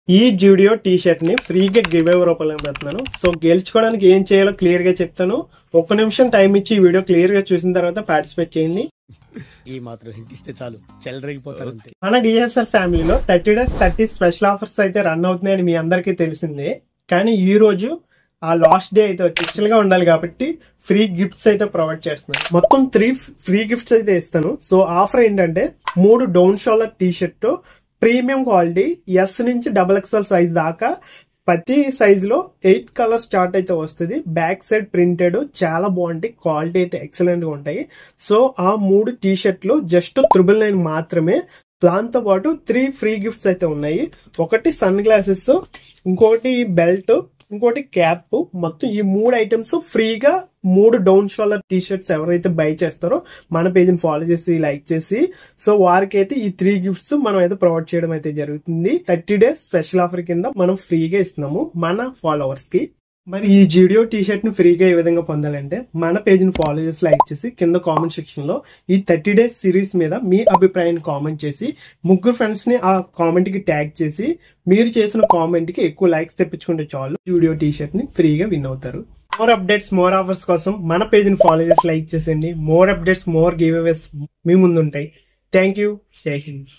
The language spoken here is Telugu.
ఈ జూడియో టీ షర్ట్ ని ఫ్రీగా గివ్ అవే రూపంలో పెడుతున్నాను. సో గెలుచుకోవడానికి ఏం చేయాలో క్లియర్ గా చెప్తాను. 1 నిమిషం టైం ఇచ్చి ఈ వీడియో క్లియర్ గా చూసిన తర్వాత పార్టిసిపేట్ చేయండి. ఈ మాత్రం హింట్ ఇస్తే చాలు చెలరేగిపోతారు అంతే. మన డిఎస్ఆర్ ఫ్యామిలీలో 30 days 30 స్పెషల్ ఆఫర్స్ అయితే రన్ అవుతున్నాయని మీ అందరికీ తెలిసిందే. కానీ ఈ రోజు ఆ లాస్ట్ డే అయితే స్పెషల్ గా ఉండాలి కాబట్టి ఫ్రీ గిఫ్ట్స్ అయితే ప్రొవైడ్ చేస్తున్నాను. మొత్తం 3 ఫ్రీ గిఫ్ట్స్ అయితే ఇస్తాను. సో ఆఫర్ ఏంటంటే 3 down shoulder T shirt premium quality S నుంచి XXL సైజ్ దాకా ప్రతి సైజ్ లో 8 కలర్స్ చార్ట్ అయితే వస్తుంది. బ్యాక్ సైడ్ ప్రింటెడ్ చాలా బాగుంటాయి, క్వాలిటీ అయితే ఎక్సలెంట్ గా ఉంటాయి. సో ఆ 3 టీ షర్ట్లు జస్ట్ 999 మాత్రమే. దాంతో పాటు 3 ఫ్రీ గిఫ్ట్స్ అయితే ఉన్నాయి. ఒకటి సన్ గ్లాసెస్, ఇంకోటి బెల్ట్, ఇంకోటి క్యాప్. మొత్తం ఈ 3 ఐటమ్స్ ఫ్రీగా 3 డౌన్ షోల్డర్ టీ షర్ట్స్ ఎవరైతే బై చేస్తారో మన పేజ్ని ఫాలో చేసి లైక్ చేసి సో వారికి అయితే ఈ 3 గిఫ్ట్స్ మనం అయితే ప్రొవైడ్ చేయడం అయితే జరుగుతుంది. 30 days స్పెషల్ ఆఫర్ కింద మనం ఫ్రీగా ఇస్తున్నాము మన ఫాలోవర్స్ కి. మరి ఈ జూడియో టీ షర్ట్ ని ఫ్రీగా ఏ విధంగా పొందాలంటే మన పేజ్ ని ఫాలో చేసి లైక్ చేసి కింద కామెంట్ సెక్షన్ లో ఈ 30 days సిరీస్ మీద మీ అభిప్రాయాన్ని కామెంట్ చేసి 3 ఫ్రెండ్స్ ని ఆ కామెంట్ కి ట్యాగ్ చేసి మీరు చేసిన కామెంట్ కి ఎక్కువ లైక్స్ తెప్పించుకుంటే చాలు జూడియో టీ షర్ట్ ని ఫ్రీగా విన్ అవుతారు. మోర్ అప్డేట్స్ మోర్ ఆఫర్స్ కోసం మన పేజ్ ని ఫాలో చేసి లైక్ చేసేయండి. మోర్ అప్డేట్స్ మోర్ గివ్ అవేస్ మీ ముందు ఉంటాయి. Thank you. జై హింద్.